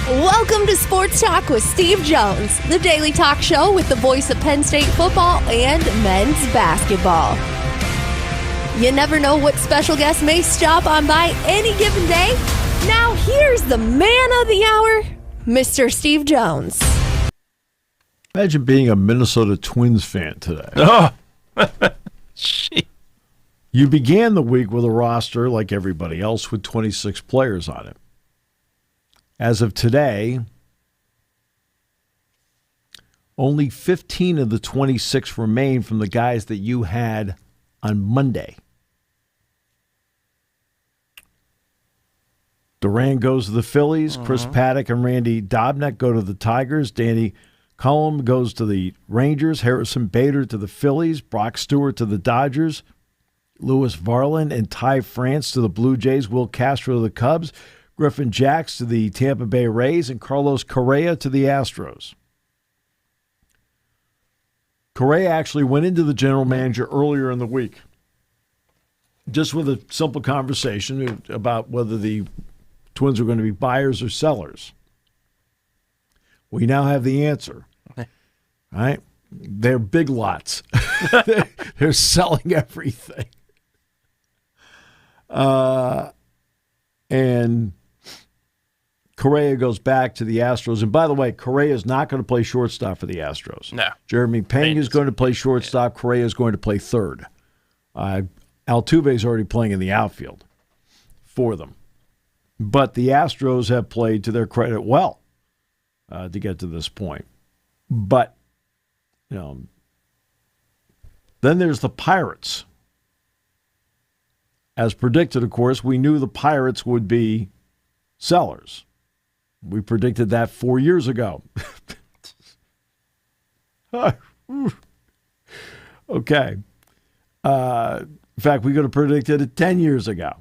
Welcome to Sports Talk with Steve Jones, the daily talk show with the voice of Penn State football and men's basketball. You never know what special guest may stop on by any given day. Now here's the man of the hour, Mr. Steve Jones. Imagine being a Minnesota Twins fan today. Oh, shit. You began the week with a roster like everybody else with 26 players on it. As of today, only 15 of the 26 remain from the guys that you had on Monday. Duran goes to the Phillies. Chris Paddock and Randy Dobnak go to the Tigers. Danny Cullum goes to the Rangers. Harrison Bader to the Phillies. Brock Stewart to the Dodgers. Louis Varland and Ty France to the Blue Jays. Will Castro to the Cubs. Griffin Jacks to the Tampa Bay Rays. And Carlos Correa to the Astros. Correa actually went into the general manager earlier in the week just with a simple conversation about whether the Twins are going to be buyers or sellers. We now have the answer. All right? They're big lots. They're selling everything. And Correa goes back to the Astros. And by the way, Correa is not going to play shortstop for the Astros. No. Jeremy Pena is going to play shortstop. Yeah. Correa is going to play third. Altuve is already playing in the outfield for them. But the Astros have played, to their credit, well to get to this point. But, then there's the Pirates. As predicted, of course, we knew the Pirates would be sellers. We predicted that 4 years ago. Okay. In fact, we could have predicted it 10 years ago.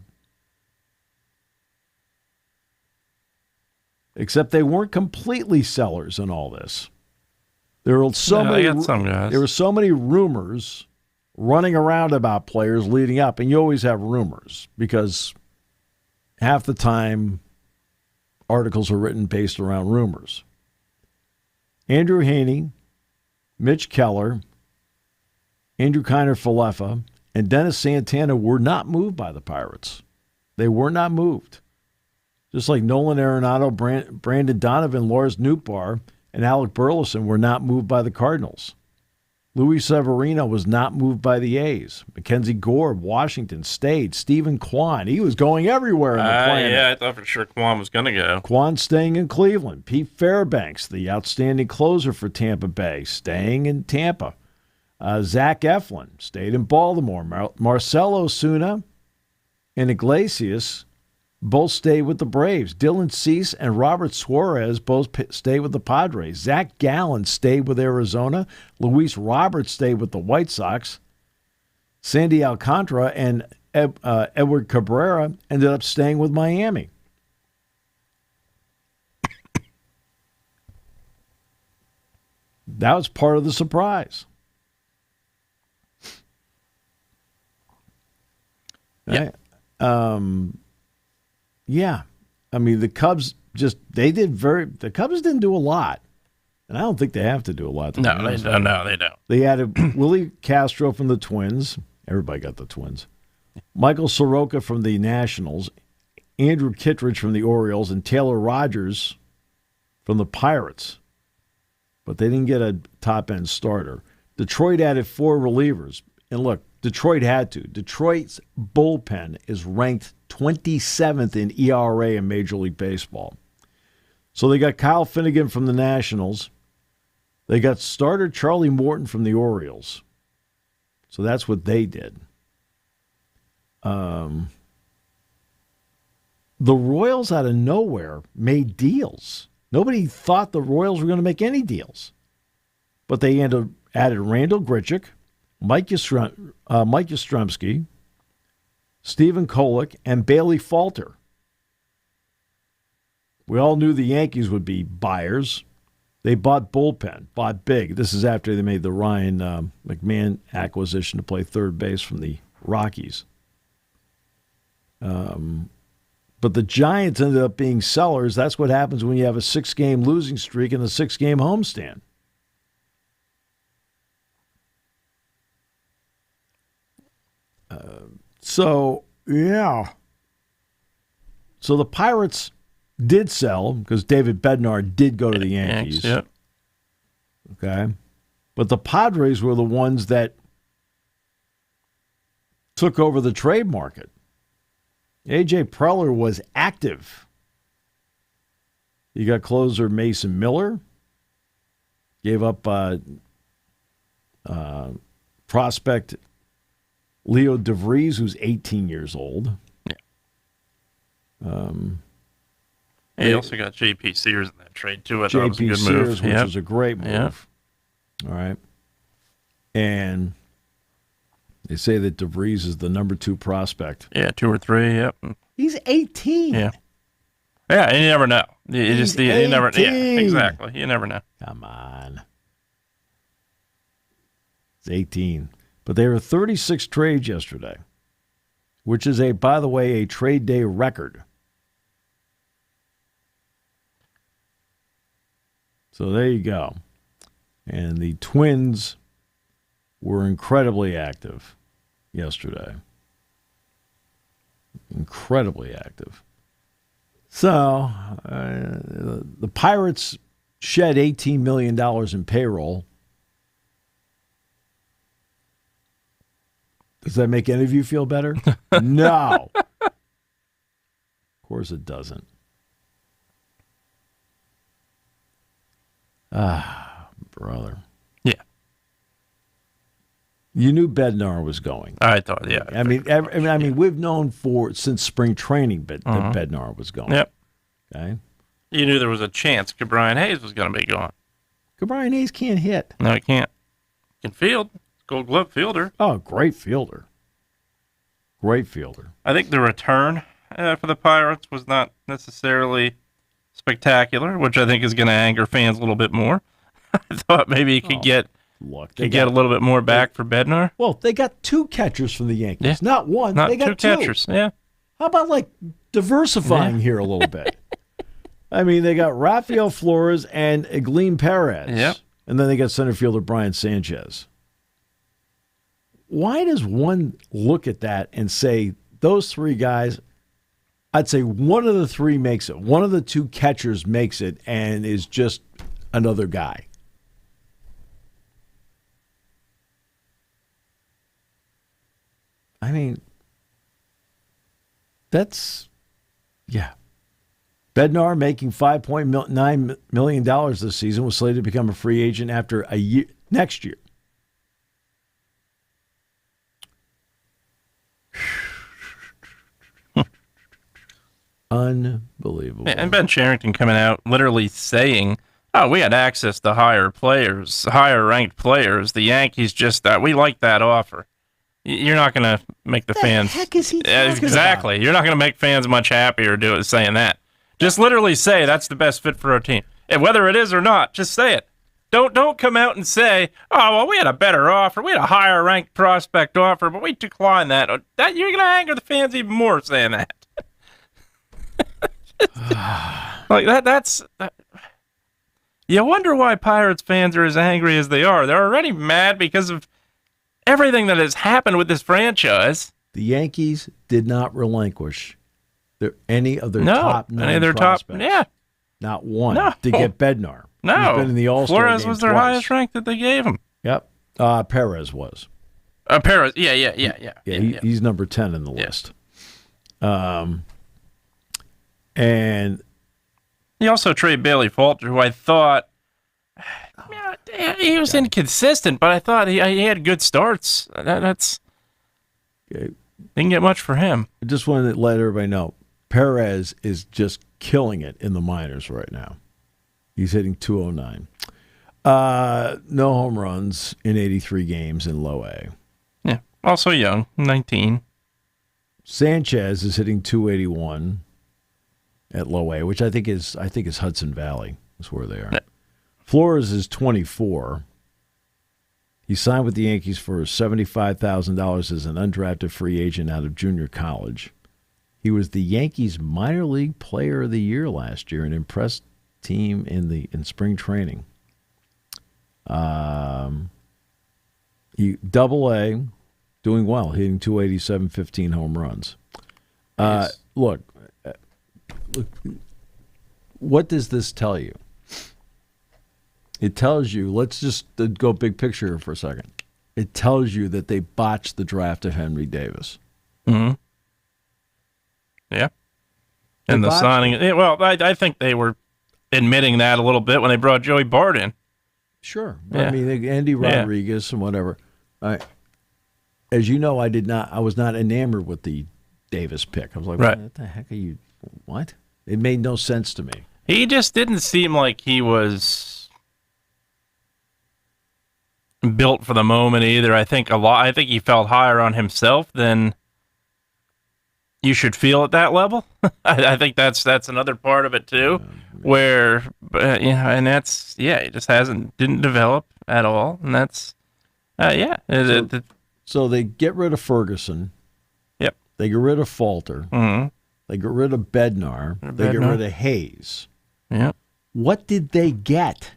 Except they weren't completely sellers in all this. There were so many rumors running around about players leading up, and you always have rumors because half the time articles are written based around rumors. Andrew Haney, Mitch Keller, Andrew Kiner-Falefa, and Dennis Santana were not moved by the Pirates. They were not moved. Just like Nolan Arenado, Brandon Donovan, Lars Nootbaar, and Alec Burleson were not moved by the Cardinals. Luis Severino was not moved by the A's. Mackenzie Gore of Washington stayed. Stephen Kwan, he was going everywhere in the planet. Yeah, I thought for sure Kwan was going to go. Kwan staying in Cleveland. Pete Fairbanks, the outstanding closer for Tampa Bay, staying in Tampa. Zach Eflin stayed in Baltimore. Marcelo Osuna and Iglesias both stayed with the Braves. Dylan Cease and Robert Suarez both stayed with the Padres. Zach Gallen stayed with Arizona. Luis Roberts stayed with the White Sox. Sandy Alcantara and Edward Cabrera ended up staying with Miami. That was part of the surprise. Yeah. Yeah. I mean, the Cubs the Cubs didn't do a lot. And I don't think they have to do a lot. No, they don't. They added Willie Castro from the Twins. Everybody got the Twins. Michael Soroka from the Nationals. Andrew Kittredge from the Orioles. And Taylor Rogers from the Pirates. But they didn't get a top-end starter. Detroit added 4 relievers. And look, Detroit had to. Detroit's bullpen is ranked 27th in ERA in Major League Baseball. So they got Kyle Finnegan from the Nationals. They got starter Charlie Morton from the Orioles. So that's what they did. The Royals out of nowhere made deals. Nobody thought the Royals were going to make any deals. But they added Randall Grichuk, Mike Yastrzemski, Stephen Kolek, and Bailey Falter. We all knew the Yankees would be buyers. They bought bullpen, bought big. This is after they made the Ryan McMahon acquisition to play third base from the Rockies. But the Giants ended up being sellers. That's what happens when you have a 6-game losing streak and a 6-game homestand. So the Pirates did sell because David Bednar did go to the Yankees. Yep. Okay. But the Padres were the ones that took over the trade market. A.J. Preller was active. You got closer Mason Miller. Gave up prospect Leo DeVries, who's 18 years old. Yeah. He also got J.P. Sears in that trade, too. J.P. Sears, which was a great move. Yep. All right. And they say that DeVries is the number 2 prospect. Yeah, 2 or 3, yep. He's 18. Yeah. Yeah, you never know. You never. Yeah, exactly. You never know. Come on. It's 18. But there were 36 trades yesterday, which is, by the way, a trade day record. So there you go. And the Twins were incredibly active yesterday. Incredibly active. So the Pirates shed $18 million in payroll. Does that make any of you feel better? No. Of course it doesn't. Ah, brother. Yeah. You knew Bednar was going. I thought, yeah. I mean, we've known since spring training that Bednar was going. Yep. Okay. You knew there was a chance Brian Hayes was going to be gone. Brian Hayes can't hit. No, he can't. He can field. Gold Glove fielder. Oh, great fielder. Great fielder. I think the return for the Pirates was not necessarily spectacular, which I think is going to anger fans a little bit more. I thought maybe he could get a little bit more back for Bednar. Well, they got 2 catchers from the Yankees. Yeah. Not one. Not they got 2 catchers. Yeah. How about diversifying here a little bit? I mean, they got Rafael Flores and Egleen Perez. Yep. And then they got center fielder Brian Sanchez. Why does one look at that and say those 3 guys, I'd say one of the 3 makes it. One of the 2 catchers makes it and is just another guy. I mean, that's, yeah. Bednar, making $5.9 million this season, was slated to become a free agent after a year next year. Unbelievable. And Ben Cherington coming out literally saying, oh, we had access to higher ranked players. The Yankees just, we like that offer. You're not going to make the fans. What the heck is he talking Exactly. about? You're not going to make fans much happier saying that. Just literally say that's the best fit for our team. And whether it is or not, just say it. Don't come out and say, oh, well, we had a better offer. We had a higher ranked prospect offer, but we declined that. You're going to anger the fans even more saying that. That's you wonder why Pirates fans are as angry as they are. They're already mad because of everything that has happened with this franchise. The Yankees did not relinquish any of their top 9 prospects. Yeah. Not one to get Bednar. No. He's been in the All-Star Flores game was their twice. highest rank that they gave him. Yep. Perez was. Perez, yeah. He's number 10 in the list. And he also traded Bailey Falter, who I thought he was inconsistent, but I thought he had good starts. That's didn't get much for him. I just wanted to let everybody know Perez is just killing it in the minors right now. He's hitting .209. No home runs in 83 games in low A. Yeah, also young, 19. Sanchez is hitting .281 at low A, which I think is Hudson Valley. That's where they are. Yeah. Flores is 24. He signed with the Yankees for $75,000 as an undrafted free agent out of junior college. He was the Yankees minor league player of the year last year and impressed team in spring training. He Double-A, doing well, hitting 287, 15 home runs. Yes. Look, what does this tell you? It tells you, let's just go big picture here for a second. It tells you that they botched the draft of Henry Davis. Mm-hmm. Yeah. And the signing, well, I think they were admitting that a little bit when they brought Joey Bart in. Sure. Yeah. I mean, Andy Rodriguez and whatever. As you know, I was not enamored with the Davis pick. I was like, what the heck are you, what? It made no sense to me. He just didn't seem like he was built for the moment either. I think he felt higher on himself than you should feel at that level. I think that's another part of it too, where and that's he just didn't develop at all, and that's So they get rid of Ferguson. Yep. They get rid of Falter. Mm-hmm. They get rid of Bednar. They get rid of Hayes. Yep. What did they get?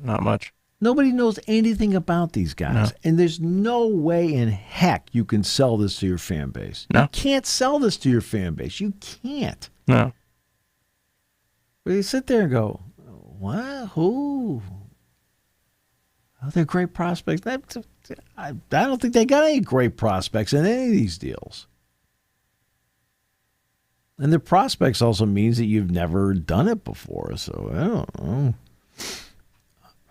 Not much. Nobody knows anything about these guys. No. And there's no way in heck you can sell this to your fan base. No. You can't sell this to your fan base. You can't. No. But you sit there and go, what? Who? Oh, they're great prospects. I don't think they got any great prospects in any of these deals. And their prospects also means that you've never done it before. So I don't know.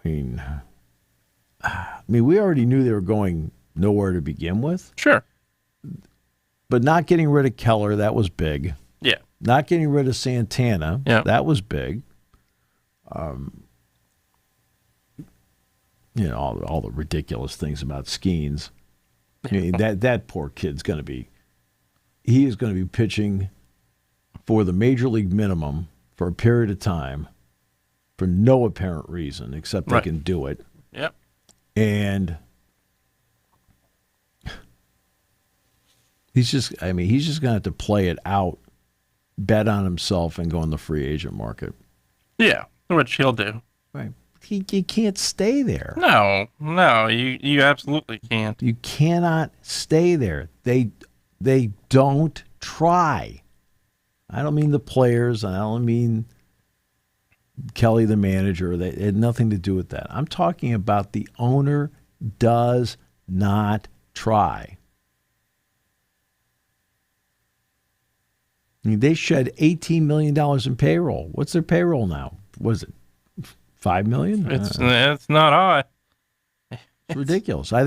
I mean, we already knew they were going nowhere to begin with. Sure. But not getting rid of Keller, that was big. Yeah. Not getting rid of Santana, that was big. All the ridiculous things about Skeens. I mean, that poor kid's going to be pitching for the major league minimum for a period of time for no apparent reason except they can do it. Yep. And he's just going to have to play it out, bet on himself, and go in the free agent market. Yeah, which he'll do. Right. You can't stay there. No, you absolutely can't. You cannot stay there. They don't try. I don't mean the players. I don't mean Kelly, the manager. They had nothing to do with that. I'm talking about the owner does not try. I mean, they shed $18 million in payroll. What's their payroll now? Was it $5 million? It's not high. It's ridiculous. I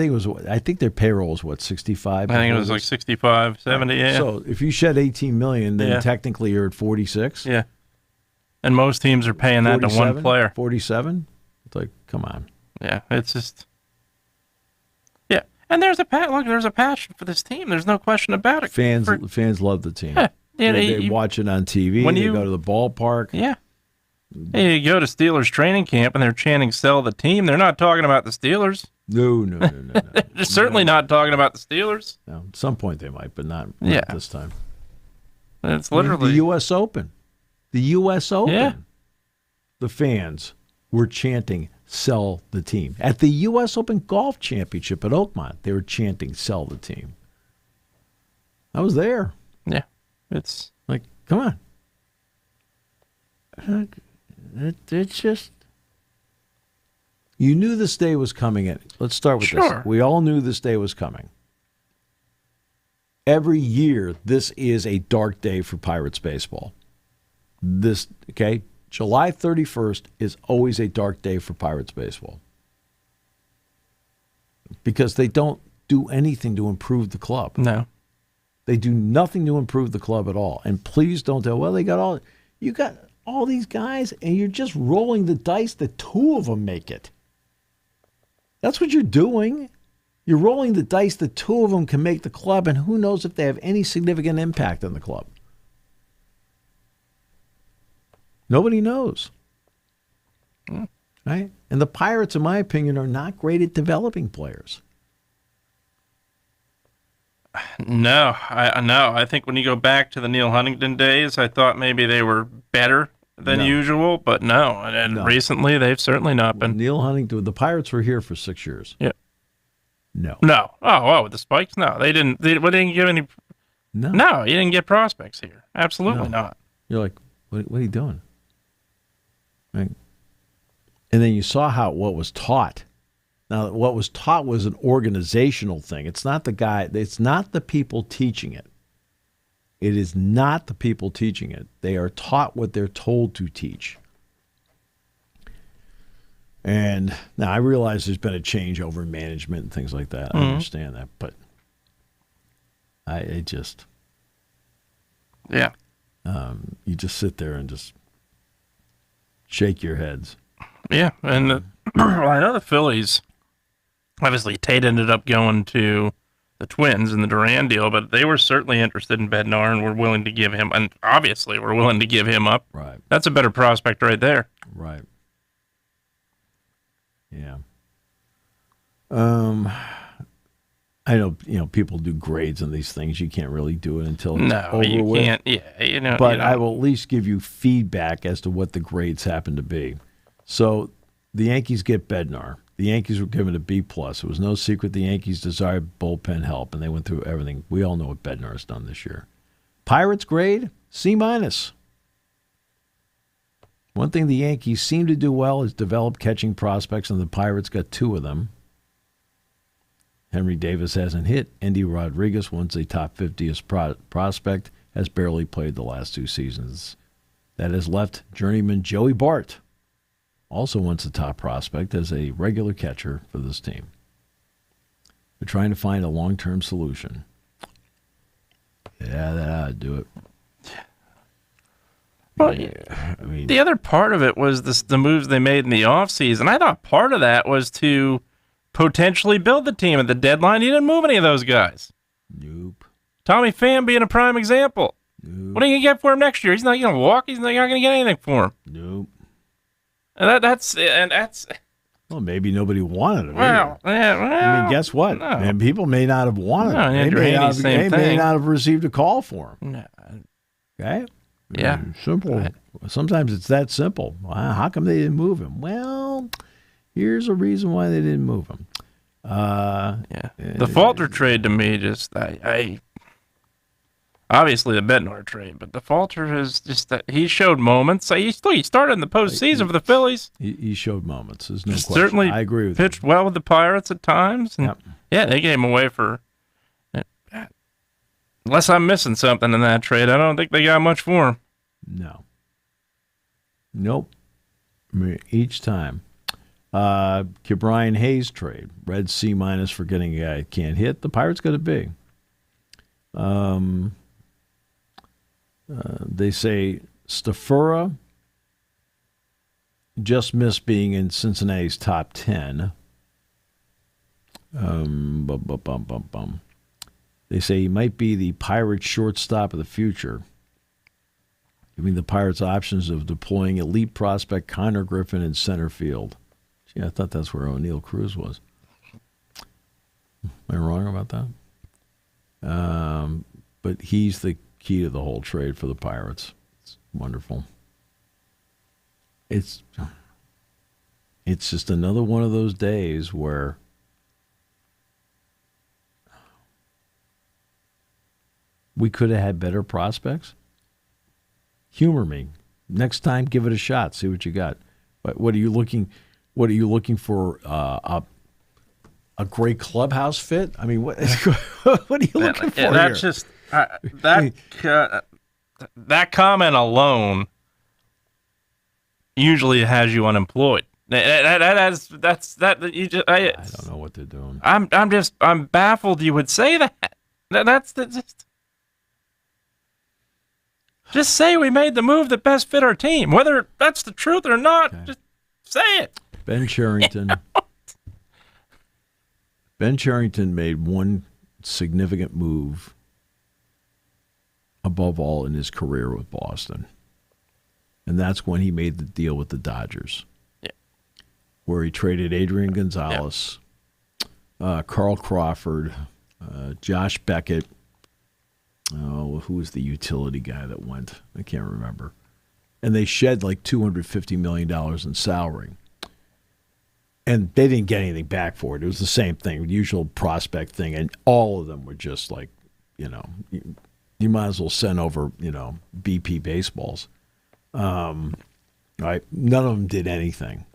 think their payroll was what, 65? I think it was like 65, 70. Yeah. So if you shed $18 million, then technically you're at 46. Yeah. And most teams are paying that to one player. 47? It's like, come on. Yeah, it's just. Yeah, and there's a passion for this team. There's no question about it. Fans love the team. Yeah, they watch it on TV. They go to the ballpark. Yeah. Hey, you go to Steelers training camp and they're chanting "Sell the team." They're not talking about the Steelers. No. They're certainly not talking about the Steelers. No, at some point they might, but not this time. It's literally the U.S. Open. The U.S. Open. Yeah. The fans were chanting "Sell the team." At the U.S. Open Golf Championship at Oakmont, they were chanting "Sell the team." I was there. Yeah. It's like, come on. It's just, you knew this day was coming. Let's start with this. We all knew this day was coming. Every year, this is a dark day for Pirates baseball. July 31st is always a dark day for Pirates baseball. Because they don't do anything to improve the club. No. They do nothing to improve the club at all. And please don't tell, you got all these guys and you're just rolling the dice that two of them make it. That's what you're doing. You're rolling the dice that two of them can make the club, and who knows if they have any significant impact on the club. Nobody knows. Right? And the Pirates, in my opinion, are not great at developing players. No. I think when you go back to the Neil Huntington days, I thought maybe they were better than usual, but no. And recently, they've certainly not been. Neil Huntington, the Pirates were here for 6 years. Yeah. No. Oh, with the Spikes? No, they didn't. They didn't give any. No, you didn't get prospects here. Absolutely not. You're like, what are you doing? Right. And then you saw what was taught. Now, what was taught was an organizational thing. It's not it's not the people teaching it. It is not the people teaching it. They are taught what they're told to teach. And now I realize there's been a change over in management and things like that. I understand that, but you just sit there and just shake your heads. Yeah, and I know the Phillies, obviously Tate ended up going to the Twins in the Duran deal, but they were certainly interested in Bednar and were willing to give him, and obviously were willing to give him up. Right. That's a better prospect right there. Right. Yeah. I know, people do grades on these things. You can't really do it until it's over you with. Can't. Yeah, But I will at least give you feedback as to what the grades happen to be. So the Yankees get Bednar. The Yankees were given a B+. It was no secret the Yankees desired bullpen help, and they went through everything. We all know what Bednar has done this year. Pirates grade, C-. One thing the Yankees seem to do well is develop catching prospects, and the Pirates got 2 of them. Henry Davis hasn't hit. Andy Rodriguez, once a top 50th prospect, has barely played the last 2 seasons. That has left journeyman Joey Bart, also once a top prospect, as a regular catcher for this team. They're trying to find a long-term solution. Yeah, that ought to do it. Well, the other part of it was the moves they made in the offseason. I thought part of that was to potentially build the team at the deadline. He didn't move any of those guys. Nope. Tommy Pham being a prime example. Nope. What are you going to get for him next year? He's not going to walk. He's not going to get anything for him. Nope. And that's. Well, maybe nobody wanted him. I mean, guess what? No. And people may not have wanted him. They may not have received a call for him. No. Okay? Yeah. Simple. Right. Sometimes it's that simple. How come they didn't move him? Well, here's a reason why they didn't move him. The Falter trade to me obviously the Bednar trade, but the Falter is just that he showed moments. He started in the postseason for the Phillies. He showed moments. There's no question. Certainly I agree with pitched well with the Pirates at times. And they gave him away for. Unless I'm missing something in that trade, I don't think they got much for him. No. Nope. I mean, each time. Ke'Bryan Hayes trade. Red C- for getting a guy who can't hit. The Pirates got a B. They say Stafura just missed being in Cincinnati's top 10. They say he might be the Pirates shortstop of the future, giving the Pirates options of deploying elite prospect Connor Griffin in center field. Gee, I thought that's where O'Neal Cruz was. Am I wrong about that? But he's the key to the whole trade for the Pirates. It's wonderful. It's just another one of those days where we could have had better prospects. Humor me. Next time, give it a shot. See what you got. But what are you looking for? A great clubhouse fit? I mean, what are you looking for? That's here? Just that comment alone usually has you unemployed. I don't know what they're doing. I'm baffled. You would say that. Just say we made the move that best fit our team. Whether that's the truth or not, just say it. Ben Cherington. Ben Cherington made one significant move above all in his career with Boston. And that's when he made the deal with the Dodgers. Yeah. Where he traded Adrian Gonzalez, Carl Crawford, Josh Beckett. Oh, who was the utility guy that went? I can't remember. And they shed like $250 million in salary. And they didn't get anything back for it. It was the same thing, the usual prospect thing. And all of them were just like, you might as well send over, BP baseballs. Right? None of them did anything.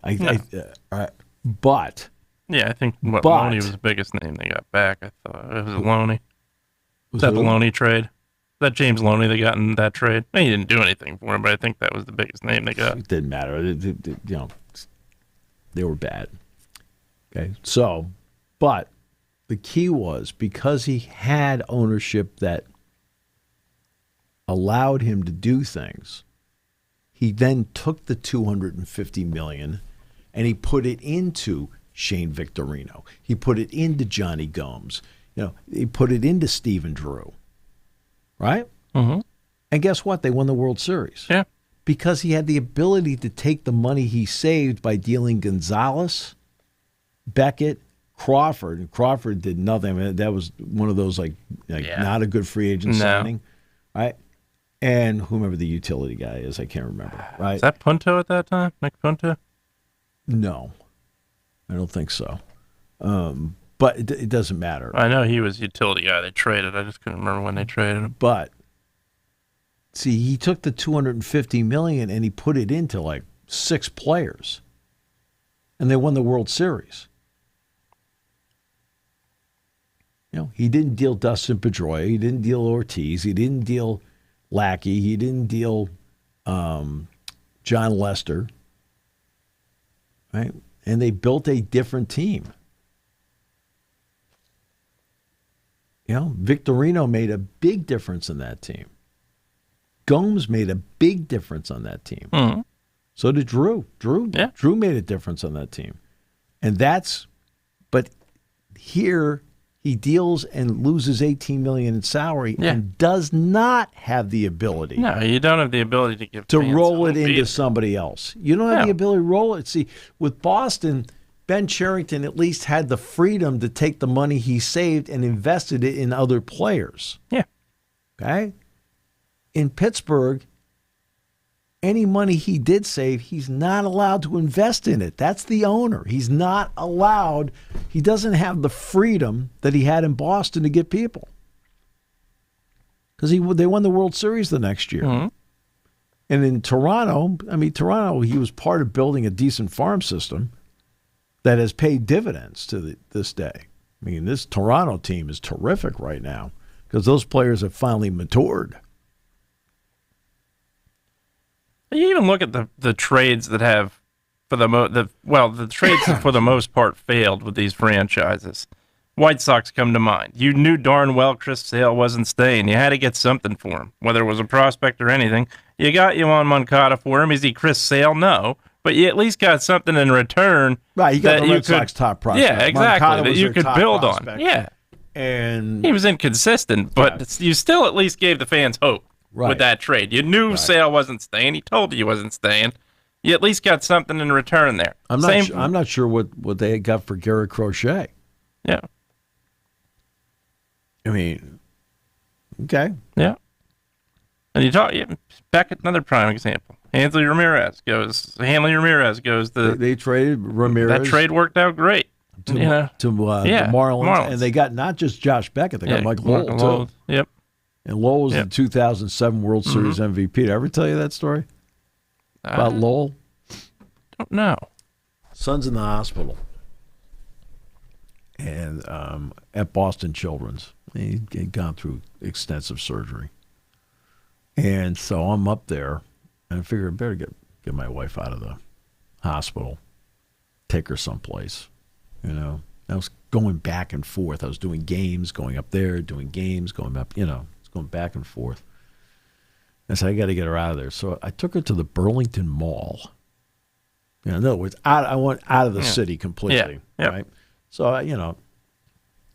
But. Yeah, I think Loney was the biggest name they got back. I thought it was Loney. Was that the Loney trade? That James Loney they got in that trade? He didn't do anything for him, but I think that was the biggest name they got. It didn't matter. They were bad. Okay, so, but the key was because he had ownership that allowed him to do things, he then took the $250 million and he put it into Shane Victorino. He put it into Johnny Gomes. He put it into Stephen Drew. Right? Mm-hmm. And guess what? They won the World Series. Yeah. Because he had the ability to take the money he saved by dealing Gonzalez, Beckett, Crawford. And Crawford did nothing. I mean, that was one of those not a good free agent signing. Right? And whomever the utility guy is, I can't remember. Right? Is that Punto at that time? Nick Punto? No. I don't think so. But it doesn't matter. I know he was utility guy they traded. I just couldn't remember when they traded him. But see, he took the $250 million and he put it into like 6 players, and they won the World Series. He didn't deal Dustin Pedroia. He didn't deal Ortiz. He didn't deal Lackey. He didn't deal John Lester. Right, and they built a different team. Victorino made a big difference in that team. Gomes made a big difference on that team. Mm-hmm. So did Drew. Drew made a difference on that team. But here he deals and loses $18 million in salary and does not have the ability. No, you don't have the ability to roll it into somebody else. You don't have the ability to roll it. See, with Boston, Ben Cherington at least had the freedom to take the money he saved and invested it in other players. Yeah. Okay? In Pittsburgh, any money he did save, he's not allowed to invest in it. That's the owner. He's not allowed. He doesn't have the freedom that he had in Boston to get people. Because they won the World Series the next year. Mm-hmm. And in Toronto, he was part of building a decent farm system that has paid dividends to this day. I mean, this Toronto team is terrific right now because those players have finally matured. You even look at the trades that have, the trades for the most part failed with these franchises. White Sox come to mind. You knew darn well Chris Sale wasn't staying. You had to get something for him, whether it was a prospect or anything. You got Yohan Moncada for him. Is he Chris Sale? No. But you at least got something in return. Right, you got the Red Sox top prospect. Yeah, exactly, that you could build on. Yeah. And he was inconsistent, but you still at least gave the fans hope with that trade. You knew Sale wasn't staying. He told you he wasn't staying. You at least got something in return there. I'm not sure what they got for Garrett Crochet. Yeah. I mean, okay. Yeah. And you talk back at another prime example. Hanley Ramirez goes. They traded Ramirez. That trade worked out great. To the Marlins. And they got not just Josh Beckett, they got Mike Lowell, too. Yep. And Lowell was the 2007 World Series MVP. Did I ever tell you that story? About Lowell? Don't know. Son's in the hospital. And at Boston Children's. He'd gone through extensive surgery. And so I'm up there, and I figured I better get my wife out of the hospital, take her someplace. I was going back and forth. I was doing games, going up there, doing games, going up, it's going back and forth. I said, I got to get her out of there. So I took her to the Burlington Mall. In other words, I went out of the city completely. Yeah. Right? So,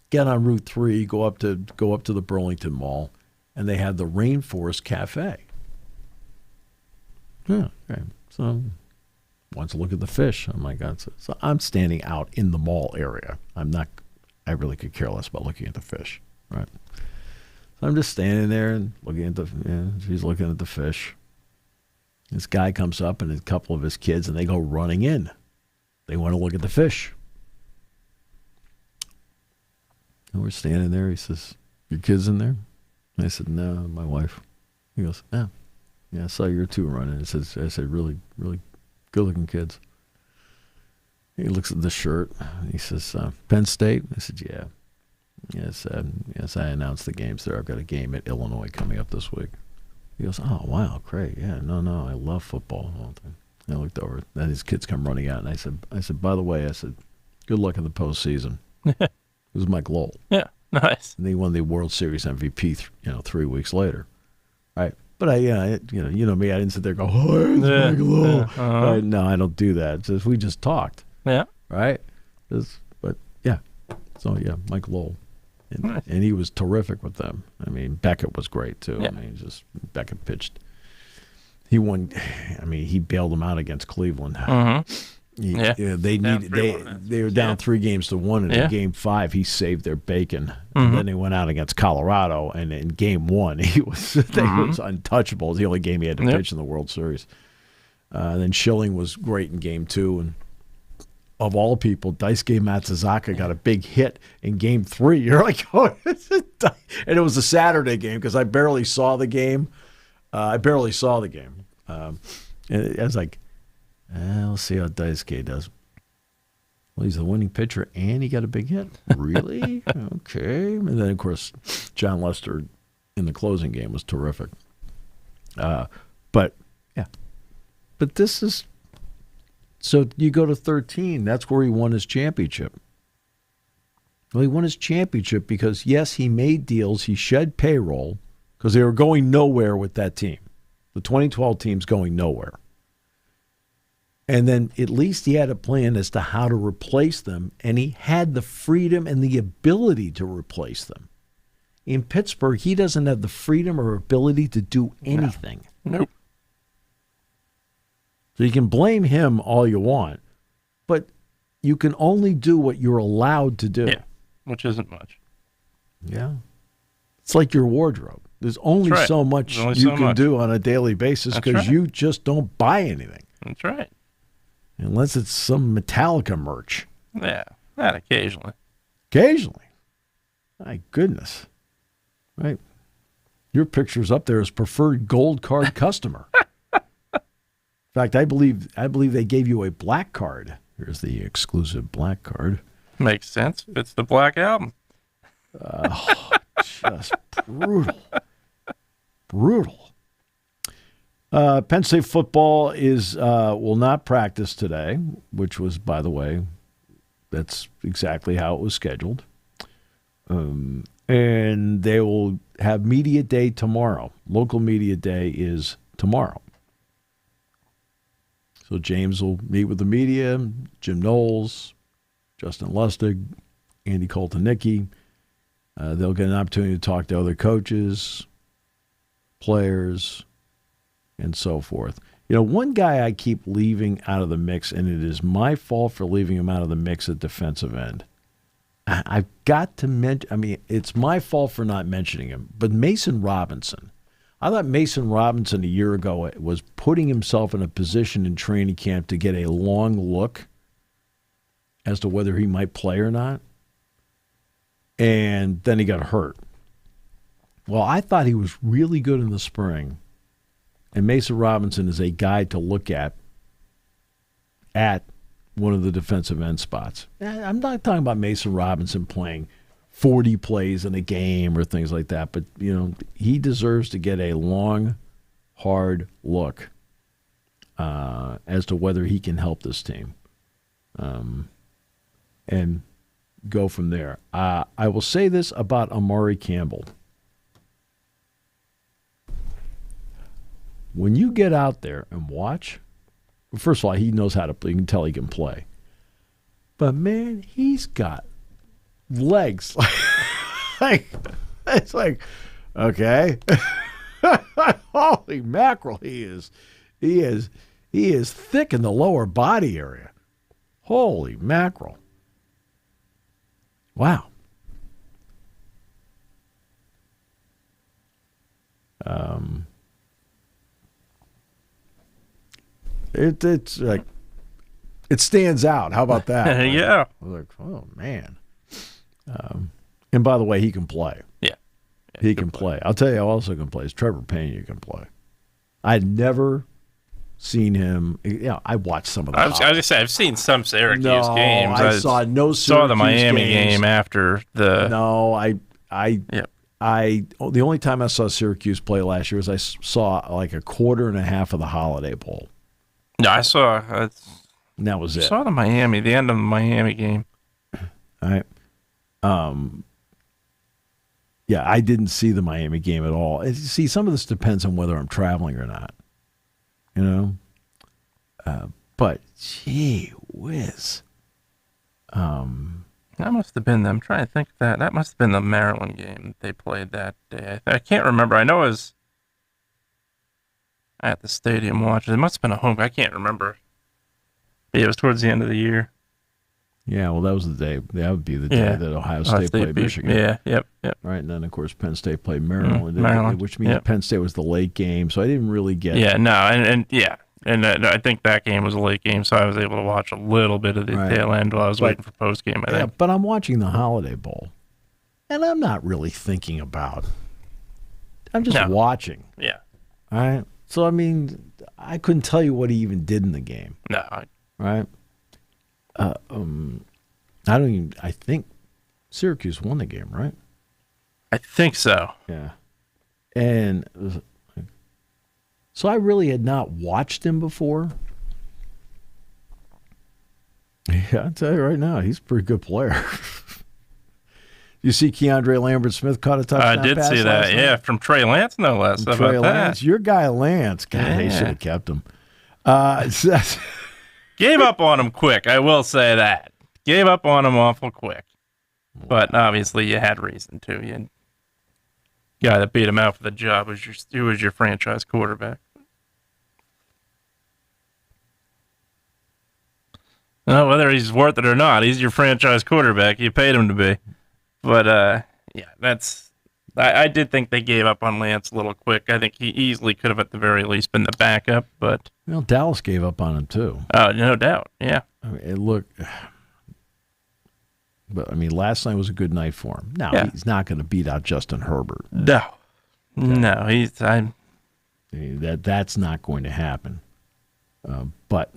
get on Route 3, go up to the Burlington Mall, and they had the Rainforest Cafe. Yeah, okay. So wants to look at the fish. Oh my God! So I'm standing out in the mall area. I I really could care less about looking at the fish, right? So I'm just standing there and looking at she's looking at the fish. This guy comes up and a couple of his kids, and they go running in. They want to look at the fish. And we're standing there. He says, "Your kids in there?" And I said, "No, my wife." He goes, "Oh, yeah, I saw your two running." I said, really, really good-looking kids. He looks at the shirt. He says, "Penn State?" I said, "Yeah. Yes, I announced the games there. I've got a game at Illinois coming up this week." He goes, "Oh, wow, great. Yeah, no, I love football." I looked over. Then his kids come running out, and I said, "By the way," I said, "good luck in the postseason." It was Mike Lowell. Yeah, nice. And he won the World Series MVP, 3 weeks later. Right? But you know me, I didn't sit there and go, "Oh, it's Mike Lowell." Right? No, I don't do that. It's just, we just talked. Yeah. Right? But yeah. So yeah, Mike Lowell. And he was terrific with them. I mean, Beckett was great too. Yeah. I mean, Beckett pitched. He won. I mean, he bailed them out against Cleveland. Mm-hmm. They were down 3-1, and in Game 5 he saved their bacon. And then they went out against Colorado, and in Game 1 he was untouchable. It was the only game he had to pitch in the World Series. Then Schilling was great in Game 2, and of all people, Daisuke Matsuzaka got a big hit in Game 3. You're like, oh, and it was a Saturday game because I barely saw the game. And I was like, we'll see how Daisuke does. Well, he's the winning pitcher, and he got a big hit. Really? Okay. And then, of course, John Lester in the closing game was terrific. But this is... So you go to 13, that's where he won his championship. Well, he won his championship because, yes, he made deals, he shed payroll, because they were going nowhere with that team. The 2012 team's going nowhere. And then at least he had a plan as to how to replace them, and he had the freedom and the ability to replace them. In Pittsburgh, he doesn't have the freedom or ability to do anything. Nope. So you can blame him all you want, but you can only do what you're allowed to do. Yeah, which isn't much. Yeah. It's like your wardrobe. There's only so much you can do on a daily basis because you just don't buy anything. That's right. Unless it's some Metallica merch. Yeah, that occasionally. Occasionally. My goodness. Right. Your picture's up there as preferred gold card customer. In fact, I believe they gave you a black card. Here's the exclusive black card. Makes sense. It's the Black Album. Just brutal. Brutal. Penn State football will not practice today, which was, by the way, that's exactly how it was scheduled. And they will have media day tomorrow. Local media day is tomorrow. So James will meet with the media, Jim Knowles, Justin Lustig, Andy Coltonicki. They'll get an opportunity to talk to other coaches, players, and so forth. One guy I keep leaving out of the mix, and it is my fault for leaving him out of the mix at defensive end. I've got to mention, it's my fault for not mentioning him, but Mason Robinson. I thought Mason Robinson a year ago was putting himself in a position in training camp to get a long look as to whether he might play or not. And then he got hurt. Well, I thought he was really good in the spring. And Mason Robinson is a guy to look at one of the defensive end spots. I'm not talking about Mason Robinson playing 40 plays in a game or things like that, but he deserves to get a long, hard look as to whether he can help this team, and go from there. I will say this about Amari Campbell: when you get out there and watch, first of all, he knows how to play. You can tell he can play, but man, he's got legs. It's like, okay. Holy mackerel, he is thick in the lower body area. Holy mackerel. Wow. It's like it stands out. How about that? Yeah. Like, oh man. And by the way, he can play. Yeah, he can play. I'll tell you who also can play is Trevor Payne. Can play. I'd never seen him. I watched some of the. I was going to say I've seen some Syracuse games. I saw no Syracuse saw the Miami game after the. No, the only time I saw Syracuse play last year was I saw like a quarter and a half of the Holiday Bowl. No, I saw. And that was it. I saw the end of the Miami game. All right. Yeah, I didn't see the Miami game at all. See, some of this depends on whether I'm traveling or not. But gee whiz. That must have been them. I'm trying to think of that. That must have been the Maryland game that they played that day. I can't remember. I know it was at the stadium watching. It must have been a home. I can't remember. Yeah, it was towards the end of the year. Yeah, well, that was the day. That would be the day that Ohio State played Michigan. Yeah, yep. Right, and then, of course, Penn State played Maryland, which means yep. Penn State was the late game, so I didn't really get it. Yeah, no, and I think that game was a late game, so I was able to watch a little bit of the tail end while I was waiting for post-game, I think. But I'm watching the Holiday Bowl, and I'm not really thinking about it. I'm just watching. Yeah. All right? So, I mean, I couldn't tell you what he even did in the game. No. Right? I think Syracuse won the game, right? I think so. Yeah. And so I really had not watched him before. Yeah, I'll tell you right now, he's a pretty good player. You see Keandre Lambert-Smith caught a touchdown pass? I did see that, yeah, from Trey Lance, no less. How about Lance, that? Your guy Lance. God, they should have kept him. Gave up on him quick, I will say that. Gave up on him awful quick. But obviously you had reason to. You guy that beat him out for the job was your franchise quarterback. Well, whether he's worth it or not, he's your franchise quarterback. You paid him to be. But, I did think they gave up on Lance a little quick. I think he easily could have at the very least been the backup, but... Well, Dallas gave up on him, too. Oh, no doubt, yeah. I mean, but, I mean, last night was a good night for him. Now, he's not going to beat out Justin Herbert. No. Okay. No, that's not going to happen. But...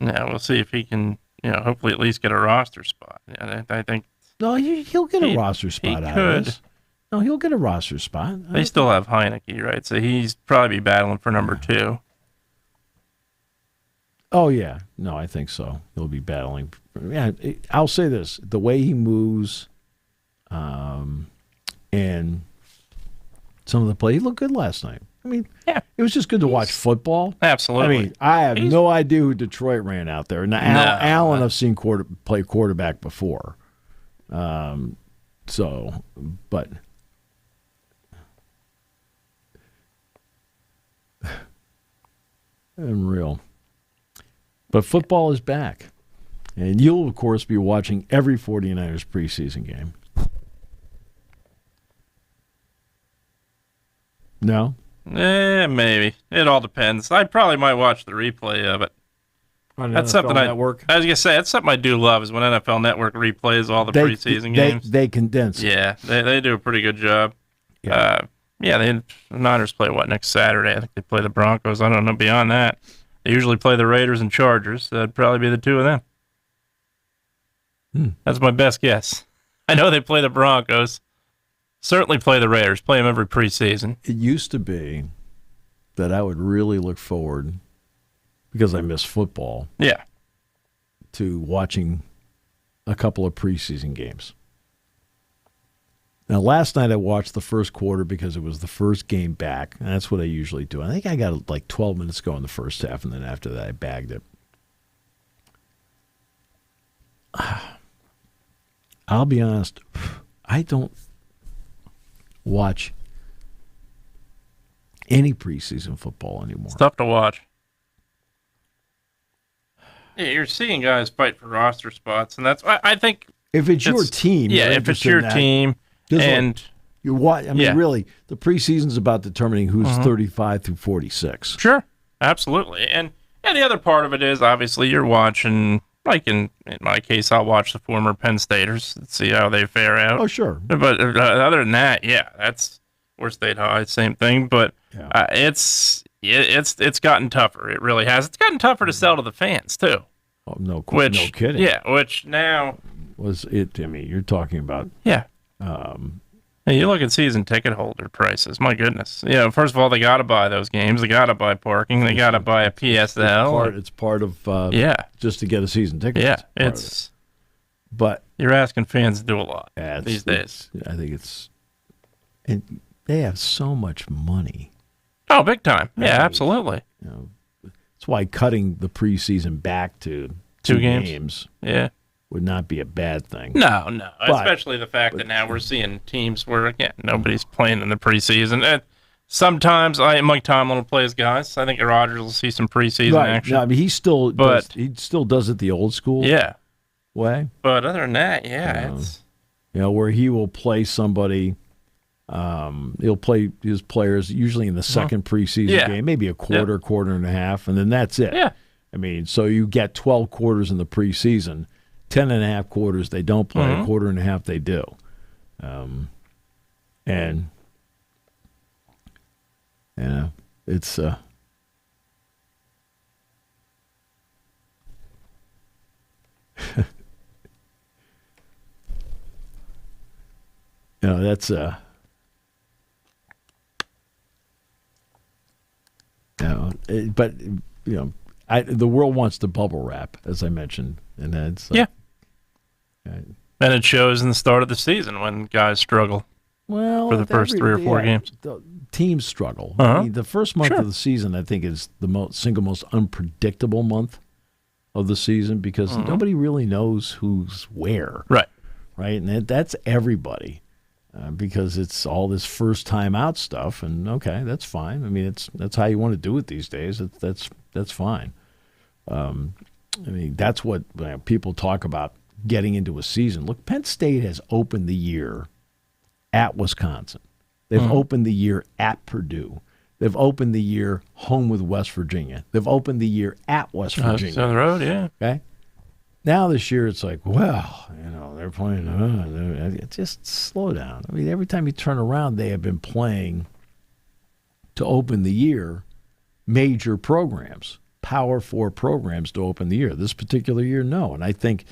we'll see if he can, hopefully at least get a roster spot. Yeah, I think. No, he'll get a roster spot out of this. No, he'll get a roster spot. They still have Heineke, right? So he's probably battling for number 2. Oh, yeah. No, I think so. He'll be battling. Yeah, I'll say this. The way he moves and some of the play, he looked good last night. I mean, it was just good to watch football. Absolutely. I mean, I have no idea who Detroit ran out there. Now, Allen I've seen play quarterback before. But unreal. But football is back. And you'll, of course, be watching every 49ers preseason game. No? Maybe. It all depends. I probably might watch the replay of it. That's something Network. I was going to say, that's something I do love is when NFL Network replays all the preseason games. They condense it. Yeah, they do a pretty good job. Yeah. The Niners play, next Saturday? I think they play the Broncos. I don't know beyond that. They usually play the Raiders and Chargers. So that'd probably be the two of them. That's my best guess. I know they play the Broncos. Certainly play the Raiders. Play them every preseason. It used to be that I would really look forward, because I miss football, to watching a couple of preseason games. Now, last night I watched the first quarter because it was the first game back, and that's what I usually do. I think I got like 12 minutes to go in the first half, and then after that I bagged it. I'll be honest, I don't watch any preseason football anymore. It's tough to watch. Yeah, you're seeing guys fight for roster spots, and that's I think If it's your team, if it's your team, and you watch. I mean, really, the preseason's about determining who's 35 through 46. Sure, absolutely, and the other part of it is obviously you're watching. Like in my case, I'll watch the former Penn Staters and see how they fare out. Oh, sure. But other than that, that's or State High, same thing. But it's gotten tougher. It really has. It's gotten tougher to sell to the fans too. Oh, no kidding. Yeah, which now was it? I mean, you're talking about Hey, you look at season ticket holder prices. My goodness. First of all, they got to buy those games. They got to buy parking. They got to buy a PSL. It's part of just to get a season ticket. Yeah, but you're asking fans to do a lot these days. I think and they have so much money. Oh, big time. Yeah, absolutely. That's why cutting the preseason back to two games. Would not be a bad thing. No. Especially the fact that now we're seeing teams where, again, nobody's playing in the preseason. And sometimes Mike Tomlin will play his guys. I think Rodgers will see some preseason action. No, I mean, he still does it the old school way. But other than that, it's... where he will play somebody... he'll play his players usually in the second preseason game, maybe a quarter and a half, and then that's it. Yeah. I mean, so you get 12 quarters in the preseason. 10 and a half quarters they don't play, a quarter and a half they do. And it's that's but the world wants to bubble wrap, as I mentioned, and that's and it shows in the start of the season when guys struggle. Well, for the first 3 or 4 games, the teams struggle. I mean, the first month of the season, I think, is the single most unpredictable month of the season because nobody really knows who's where. Right, and that's everybody. Because it's all this first time out stuff, and okay, that's fine. I mean, that's how you want to do it these days. That's fine. I mean, that's what people talk about getting into a season. Look, Penn State has opened the year at Wisconsin. They've opened the year at Purdue. They've opened the year home with West Virginia. They've opened the year at West Virginia. Down the road, Okay. Now this year it's like, well, they're playing. Just slow down. I mean, every time you turn around, they have been playing to open the year major programs, Power 4 programs to open the year. This particular year, no. And I think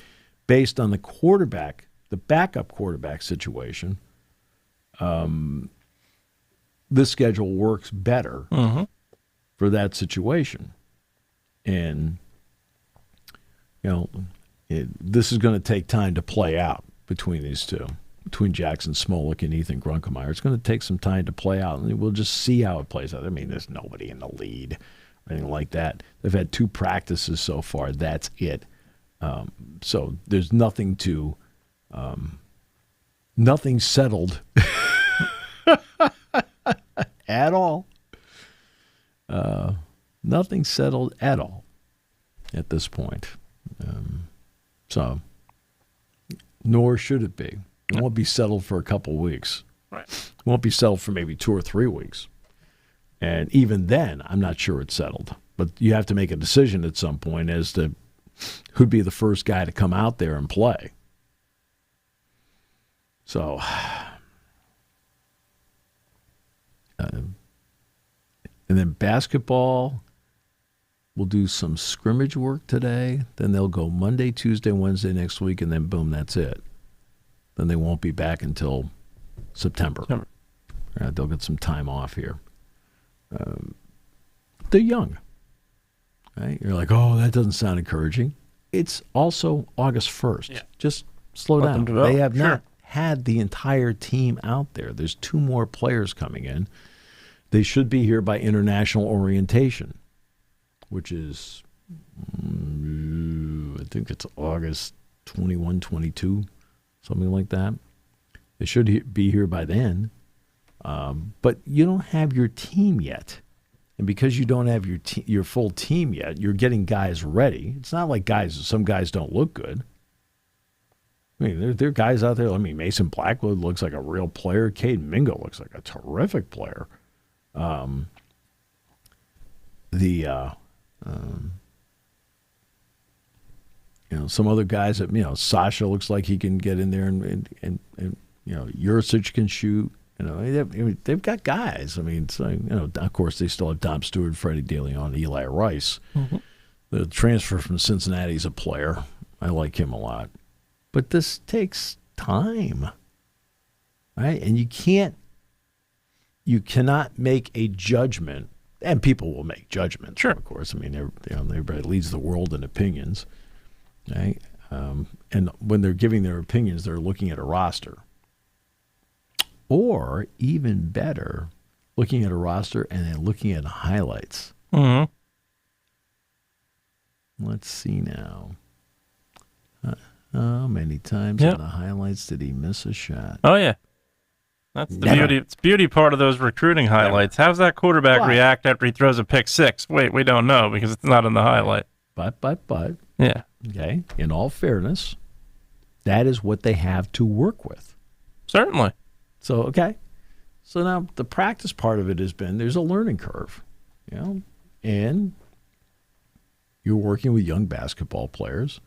based on the backup quarterback situation, this schedule works better for that situation. And, this is going to take time to play out between these two, between Jackson Smolik and Ethan Grunkemeyer. It's going to take some time to play out, and we'll just see how it plays out. I mean, there's nobody in the lead or anything like that. They've had 2 practices so far. That's it. So there's nothing settled at all. Nothing settled at all at this point. So, nor should it be. It won't be settled for a couple of weeks. Right. It won't be settled for maybe 2 or 3 weeks. And even then, I'm not sure it's settled. But you have to make a decision at some point as to who'd be the first guy to come out there and play. So, and then basketball. We'll do some scrimmage work today. Then they'll go Monday, Tuesday, Wednesday next week, and then boom, that's it. Then they won't be back until September. They'll get some time off here. They're young. Right? You're like, oh, that doesn't sound encouraging. It's also August 1st. Yeah. Just slow down. They have not had the entire team out there. There's 2 more players coming in. They should be here by international orientation, which is, I think it's August 21, 22, something like that. They should be here by then. But you don't have your team yet. And because you don't have your full team yet, you're getting guys ready. It's not like some guys don't look good. I mean, there are guys out there. I mean, Mason Blackwood looks like a real player. Cade Mingo looks like a terrific player. Some other guys that, Sasha looks like he can get in there and Juricic can shoot. They've got guys. I mean, of course, they still have Dom Stewart, Freddie DeLeon, Eli Rice. Mm-hmm. The transfer from Cincinnati is a player. I like him a lot. But this takes time, right? And you cannot make a judgment, and people will make judgments, sure. Of course. I mean, everybody leads the world in opinions, right? And when they're giving their opinions, they're looking at a roster. Or, even better, looking at a roster and then looking at highlights. Mm-hmm. Let's see now. How many times in the highlights did he miss a shot? Oh, yeah. That's the beauty. It's beauty part of those recruiting highlights. How's that quarterback react after he throws a pick six? Wait, we don't know because it's not in the highlight. But. Yeah. Okay. In all fairness, that is what they have to work with. Certainly. So, okay. So now the practice part of it has been there's a learning curve, and you're working with young basketball players,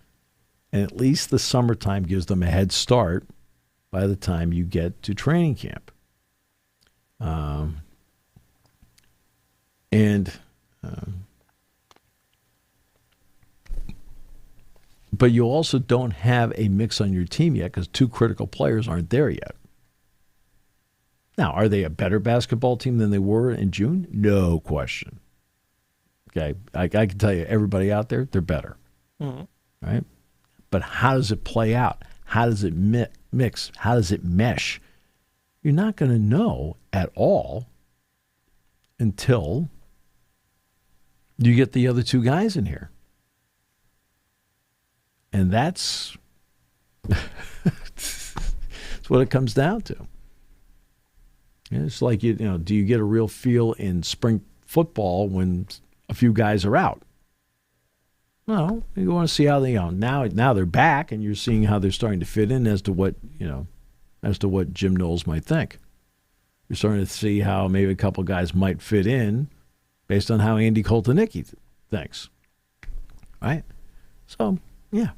and at least the summertime gives them a head start by the time you get to training camp. But you also don't have a mix on your team yet because two critical players aren't there yet. Now, are they a better basketball team than they were in June? No question. Okay, I can tell you, everybody out there, they're better. Mm-hmm. Right? But how does it play out? How does it mix? How does it mesh? You're not going to know at all until you get the other two guys in here. And that's what it comes down to. It's like, do you get a real feel in spring football when a few guys are out? Well, you want to see how they now they're back, and you're seeing how they're starting to fit in as to what Jim Knowles might think. You're starting to see how maybe a couple guys might fit in based on how Andy Koltanicki thinks. Right? So, yeah.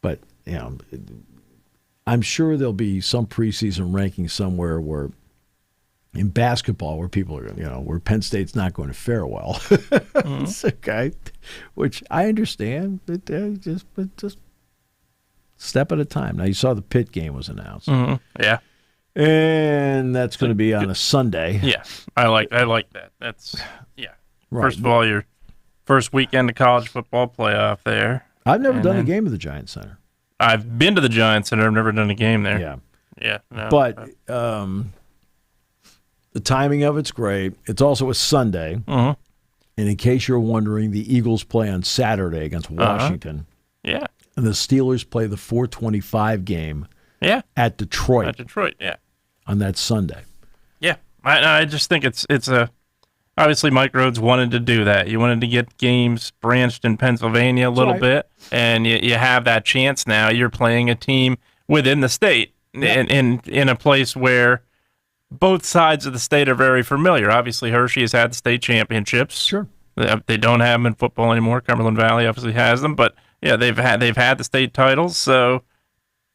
But I'm sure there'll be some preseason ranking somewhere where in basketball where people are, where Penn State's not going to fare well. Mm-hmm. Okay, which I understand, but just step at a time. Now you saw the Pitt game was announced. Mm-hmm. Yeah, and that's going to be on a Sunday. Yeah, I like that. That's right. First of all, your first weekend of college football playoff there. I've never done a game at the Giants Center. I've been to the Giants Center. I've never done a game there. Yeah. No, but the timing of it's great. It's also a Sunday. Uh-huh. And in case you're wondering, the Eagles play on Saturday against Washington. Yeah. And the Steelers play the 4:25 game at Detroit. On that Sunday. Yeah. I just think it's a obviously, Mike Rhodes wanted to do that. You wanted to get games branched in Pennsylvania a little bit, and you have that chance now. You're playing a team within the state in a place where both sides of the state are very familiar. Obviously, Hershey has had the state championships. Sure. They don't have them in football anymore. Cumberland Valley obviously has them, but they've had the state titles, so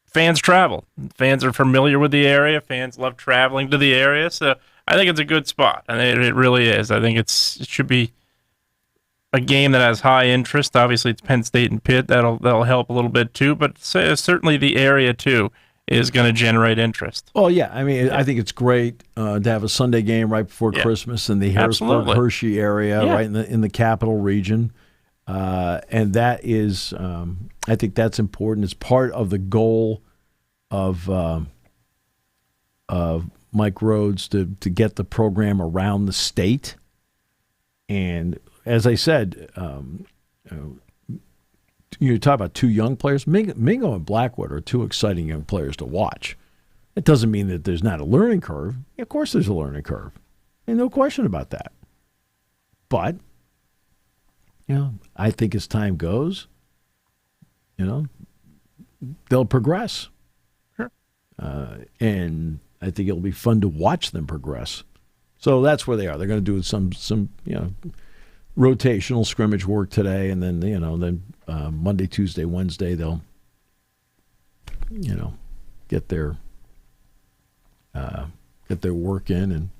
fans travel. Fans are familiar with the area. Fans love traveling to the area, so I think it's a good spot, and it really is. I think it should be a game that has high interest. Obviously, it's Penn State and Pitt. That'll help a little bit too, but certainly the area too is going to generate interest. Oh yeah, I mean, I think it's great to have a Sunday game right before Christmas in the Harrisburg, Hershey area, right in the capital region, and that is, I think that's important. It's part of the goal of Mike Rhodes to get the program around the state. And as I said, you talk about two young players. Mingo and Blackwood are two exciting young players to watch. It doesn't mean that there's not a learning curve. Of course there's a learning curve. And no question about that. But I think as time goes, they'll progress. Sure. And I think it'll be fun to watch them progress. So that's where they are. They're going to do some rotational scrimmage work today, and then Monday, Tuesday, Wednesday they'll get their work in, and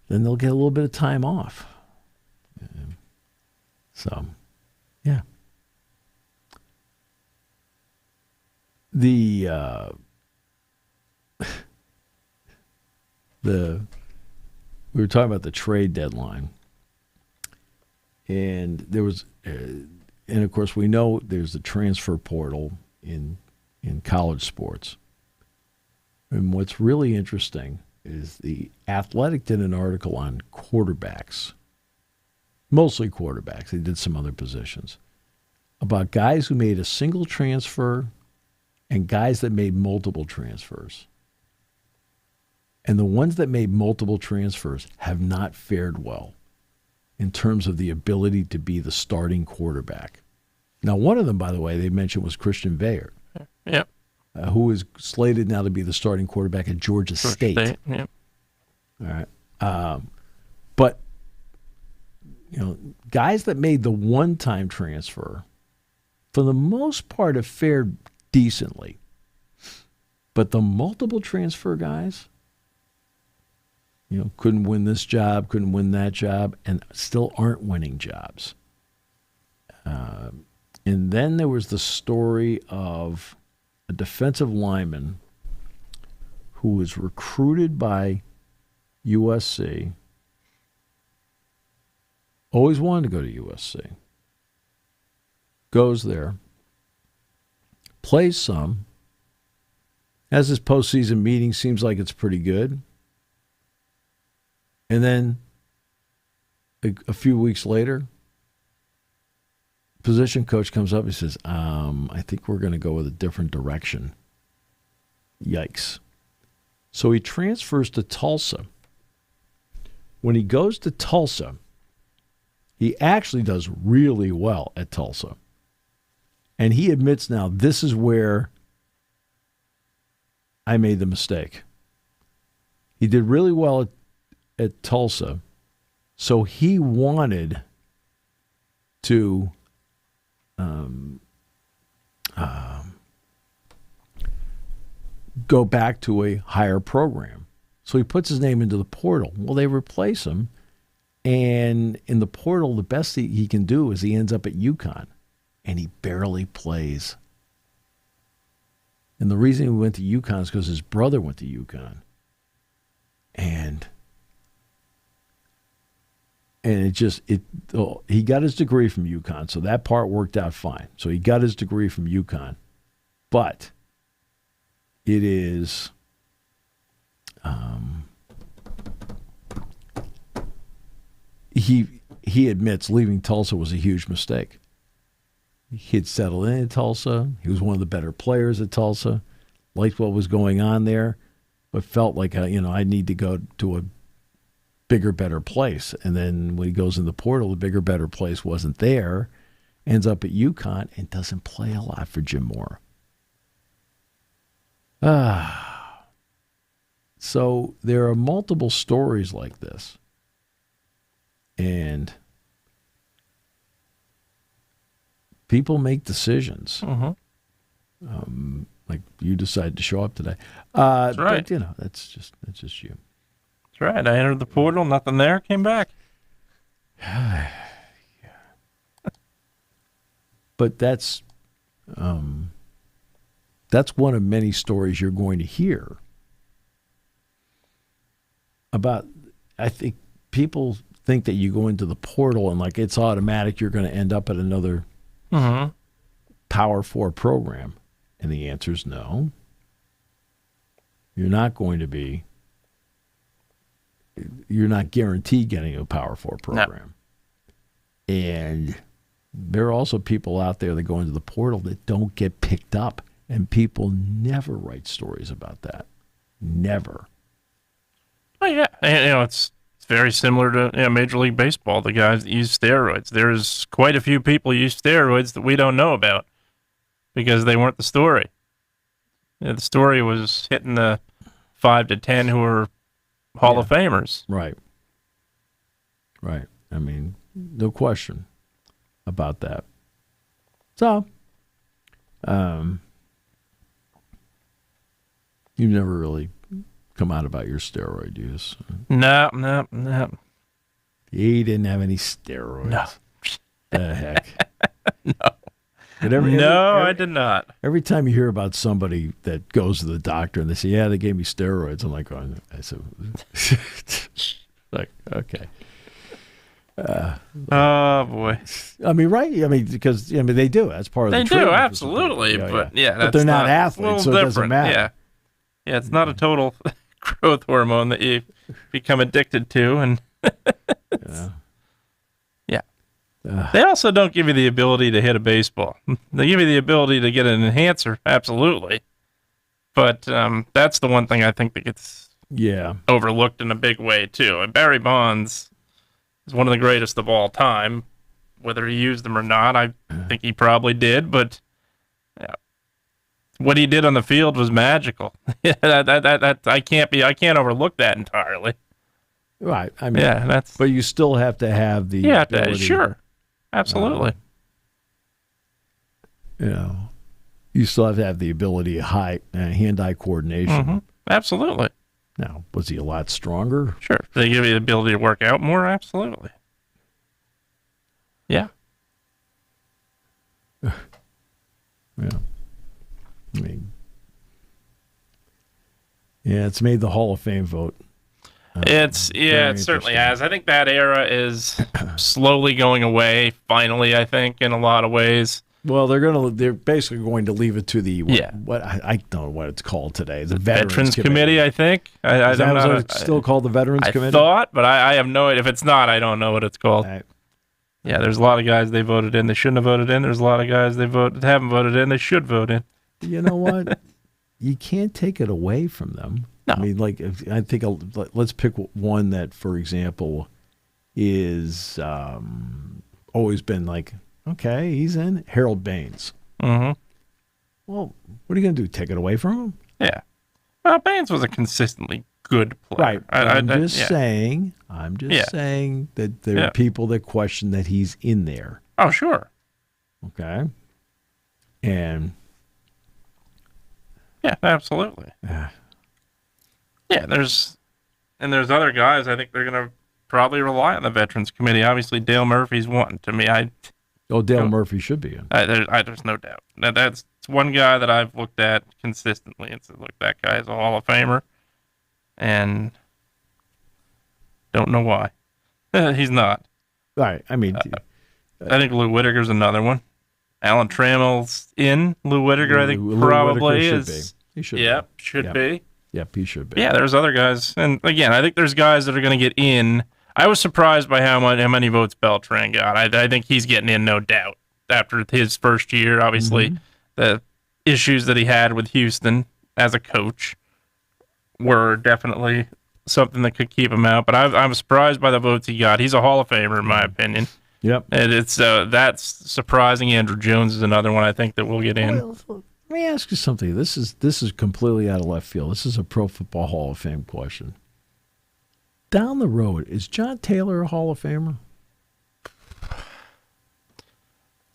then they'll get a little bit of time off. So, yeah. We were talking about the trade deadline, and there was, and of course we know there's the transfer portal in college sports. And what's really interesting is the Athletic did an article on quarterbacks, mostly quarterbacks. They did some other positions, about guys who made a single transfer and guys that made multiple transfers. And the ones that made multiple transfers have not fared well in terms of the ability to be the starting quarterback. Now, one of them, by the way, they mentioned was Christian Veillard, who is slated now to be the starting quarterback at Georgia State. Yeah. All right. But, guys that made the one-time transfer, for the most part, have fared decently. But the multiple transfer guys, couldn't win this job, couldn't win that job, and still aren't winning jobs. And then there was the story of a defensive lineman who was recruited by USC, always wanted to go to USC, goes there, plays some, has his postseason meeting, seems like it's pretty good. And then a few weeks later, position coach comes up and says, I think we're going to go with a different direction. Yikes. So he transfers to Tulsa. When he goes to Tulsa, he actually does really well at Tulsa. And he admits now, this is where I made the mistake. He did really well at Tulsa, so he wanted to go back to a higher program. So he puts his name into the portal. Well, they replace him, and in the portal, the best he can do is he ends up at UConn, and he barely plays. And the reason he went to UConn is because his brother went to UConn. And he got his degree from UConn, so that part worked out fine. So he got his degree from UConn. But it is he admits leaving Tulsa was a huge mistake. He had settled in at Tulsa. He was one of the better players at Tulsa, liked what was going on there, but felt like, I need to go to a bigger, better place. And then when he goes in the portal, the bigger, better place wasn't there, ends up at UConn and doesn't play a lot for Jim Moore. So there are multiple stories like this. And people make decisions. Mm-hmm. Like you decided to show up today. That's right. But, that's just you. That's right. I entered the portal, nothing there, came back. Yeah. But that's one of many stories you're going to hear about. I think people think that you go into the portal and like it's automatic you're going to end up at another Power 4 program. And the answer is no. You're not going to be. You're not guaranteed getting a Power 4 program. No. And there are also people out there that go into the portal that don't get picked up. And people never write stories about that. Never. Oh, yeah. And, it's very similar to Major League Baseball, the guys that use steroids. There's quite a few people who use steroids that we don't know about because they weren't the story. The story was hitting the 5 to 10 who were Hall of Famers. Right. Right. I mean, no question about that. So, you've never really come out about your steroid use. No. He didn't have any steroids. No. The heck? No. But I did not. Every time you hear about somebody that goes to the doctor and they say, "Yeah, they gave me steroids," I'm like, "Oh," I said, "Like, okay." Oh boy. I mean, right? I mean, because they do. That's part of the treatment. They do, absolutely. But but they're not athletes, so it doesn't matter. Yeah, it's not a total growth hormone that you become addicted to, and they also don't give you the ability to hit a baseball. They give you the ability to get an enhancer, absolutely. But that's the one thing I think that gets overlooked in a big way too. And Barry Bonds is one of the greatest of all time. Whether he used them or not, I think he probably did. But what he did on the field was magical. I can't overlook that entirely. Right. I mean, but you still have to have the ability. Sure. Absolutely. You still have to have the ability of hand-eye coordination. Mm-hmm. Absolutely. Now, was he a lot stronger? Sure. They give you the ability to work out more? Absolutely. Yeah. Yeah. I mean, it's made the Hall of Fame vote. It certainly has. I think that era is slowly going away. Finally, I think in a lot of ways. Well, they're basically going to leave it to the what I don't know what it's called today. The Veterans Committee, I think. Is that still called the Veterans Committee? I thought, but I have no idea. If it's not, I don't know what it's called. Yeah, there's a lot of guys they voted in. They shouldn't have voted in. There's a lot of guys they haven't voted in. They should vote in. You know what? You can't take it away from them. No. I mean, let's pick one that, for example, is always been like, okay, he's in. Harold Baines. Mm-hmm. Well, what are you going to do? Take it away from him? Yeah. Well, Baines was a consistently good player. Right. I'm just saying that there are people that question that he's in there. Oh, sure. Okay. And yeah, absolutely. Yeah, there's other guys. I think they're going to probably rely on the Veterans Committee. Obviously, Dale Murphy's one. To me, Dale Murphy should be in. There's no doubt. That's one guy that I've looked at consistently and said, look, that guy is a Hall of Famer, and don't know why. He's not. Right. I mean, I think Lou Whitaker's another one. Alan Trammell's in. Lou Whitaker, I think, probably is. He should. Yep, should be. Yep, he should be. Yeah, there's other guys. And again, I think there's guys that are going to get in. I was surprised by how many votes Beltran got. I think he's getting in, no doubt. After his first year, obviously, the issues that he had with Houston as a coach were definitely something that could keep him out. But I'm surprised by the votes he got. He's a Hall of Famer, in my opinion. Yep. And that's surprising. Andrew Jones is another one I think that will get in. Well, let me ask you something. This is completely out of left field. This is a Pro Football Hall of Fame question. Down the road, is John Taylor a Hall of Famer?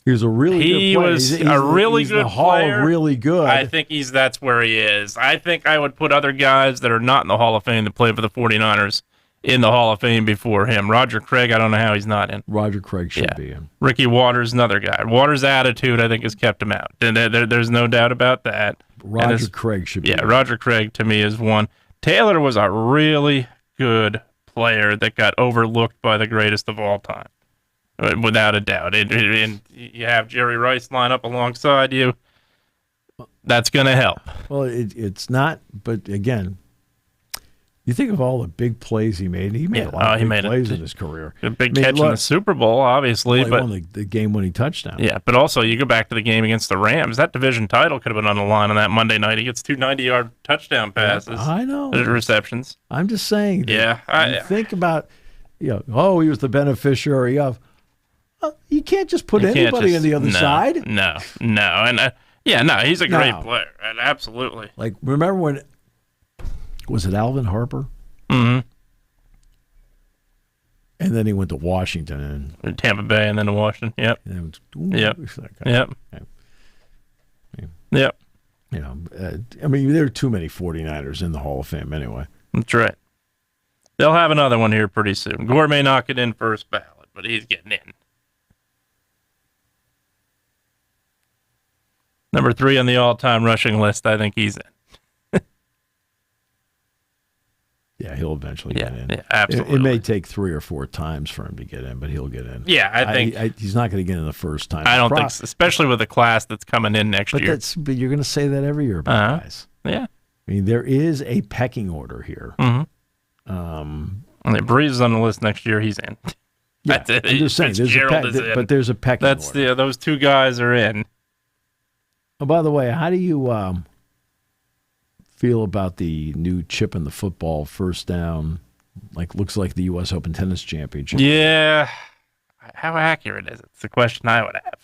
He was a really good player. He's a really good player. Hall of really good. I think that's where he is. I think I would put other guys that are not in the Hall of Fame that played for the 49ers in the Hall of Fame before him. Roger Craig, I don't know how he's not in. Roger Craig should be in. Ricky Waters, another guy. Waters' attitude, I think, has kept him out. There's no doubt about that. Roger Craig should be in. Roger Craig, to me, is one. Taylor was a really good player that got overlooked by the greatest of all time, without a doubt. And you have Jerry Rice line up alongside you. That's going to help. Well, it's not, but again, you think of all the big plays he made. He made a lot of big plays in his career. A big catch in the Super Bowl, obviously. But won the game-winning touchdown. Yeah, but also you go back to the game against the Rams. That division title could have been on the line on that Monday night. He gets 2 90-yard touchdown passes. I know. Receptions. I'm just saying. Yeah. Think about he was the beneficiary of. You can't just put anybody on the other side. No. And he's a great player. Absolutely. Like, remember when, was it Alvin Harper? Mm-hmm. And then he went to Washington. And Tampa Bay and then to Washington. Yep. Yep. I mean, there are too many 49ers in the Hall of Fame anyway. That's right. They'll have another one here pretty soon. Gore may not get in first ballot, but he's getting in. Number 3 on the all-time rushing list, I think he's in. Yeah, he'll eventually get in. Yeah, absolutely. It may take 3 or 4 times for him to get in, but he'll get in. Yeah, I think he's not going to get in the first time. I don't think so, especially with the class that's coming in next year. But you're going to say that every year about guys. Yeah. I mean, there is a pecking order here. Mm-hmm. Breeze is on the list next year. He's in. Yeah, I'm just saying. There's a pecking order. Those 2 guys are in. Oh, by the way, how do you feel about the new chip in the football first down? Looks like the U.S. Open Tennis Championship. Yeah. How accurate is it? It's the question I would have.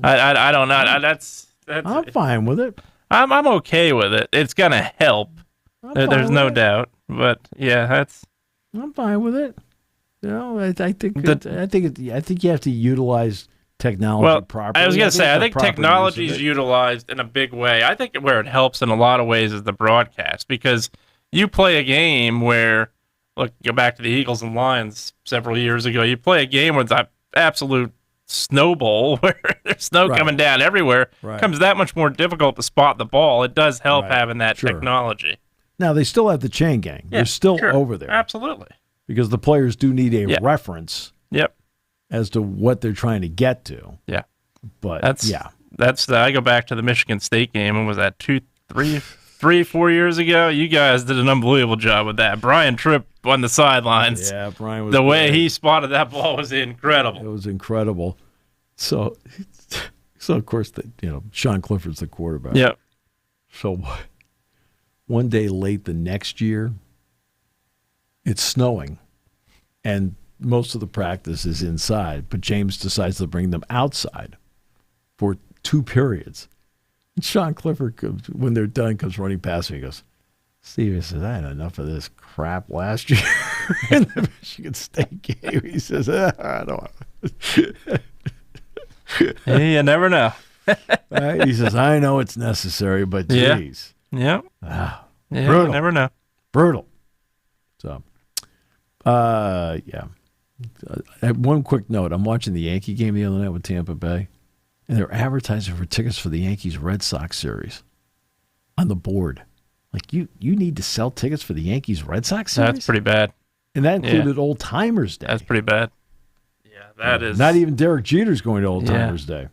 I don't know. That's I'm fine with it. I'm okay with it. It's gonna help. There's no doubt. But yeah, I'm fine with it. I think you have to utilize technology properly. I was going to say, I think technology is utilized in a big way. I think where it helps in a lot of ways is the broadcast, because you play a game where, look, go back to the Eagles and Lions several years ago, you play a game with an absolute snow bowl where there's snow coming down everywhere. It becomes that much more difficult to spot the ball. It does help having that technology. Now, they still have the chain gang. They're still over there. Absolutely. Because the players do need a reference. Yep. As to what they're trying to get to. Yeah. But I go back to the Michigan State game, and was that 4 years ago? You guys did an unbelievable job with that. Brian Tripp on the sidelines. Yeah, Brian was the way he spotted that ball was incredible. It was incredible. So of course, Sean Clifford's the quarterback. Yep. So one day late the next year, it's snowing, and most of the practice is inside, but James decides to bring them outside for 2 periods. And Sean Clifford, when they're done, comes running past me and goes, Steve, he says, I had enough of this crap last year in the Michigan State game. He says, I don't Hey, you never know. Right? He says, I know it's necessary, but geez. Yeah. Brutal. You never know. Brutal. So, one quick note. I'm watching the Yankee game the other night with Tampa Bay, and they're advertising for tickets for the Yankees-Red Sox series on the board. Like, you need to sell tickets for the Yankees-Red Sox series? That's pretty bad. And that included Old Timers Day. That's pretty bad. Yeah, that is. Not even Derek Jeter's going to Old Timers Day.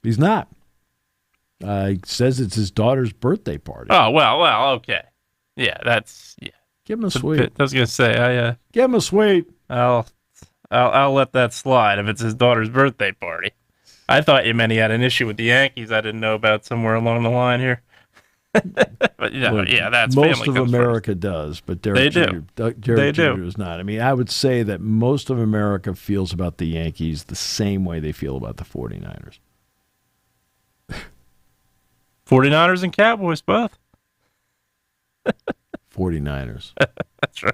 He's not. He says it's his daughter's birthday party. Oh, well, okay. Yeah, Give him a sweet. I was going to say, give him a sweet. I'll let that slide if it's his daughter's birthday party. I thought you meant he had an issue with the Yankees I didn't know about somewhere along the line here. But that's most of America does, but Derek Jeter does not. I mean, I would say that most of America feels about the Yankees the same way they feel about the 49ers. 49ers and Cowboys both. 49ers. That's right.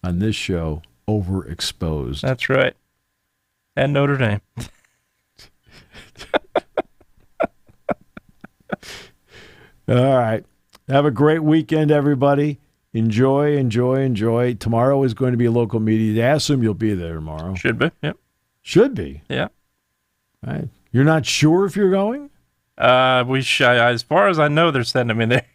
On this show, overexposed. That's right. And Notre Dame. All right. Have a great weekend, everybody. Enjoy. Tomorrow is going to be a local media day. I assume you'll be there tomorrow. Should be. Yep. Should be. Yeah. All right. You're not sure if you're going? As far as I know, they're sending me there.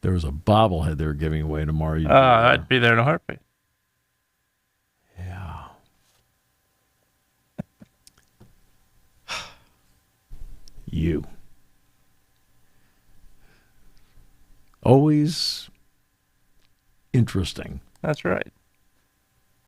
There was a bobblehead they were giving away tomorrow. I'd be there in a heartbeat. Yeah. You. Always interesting. That's right.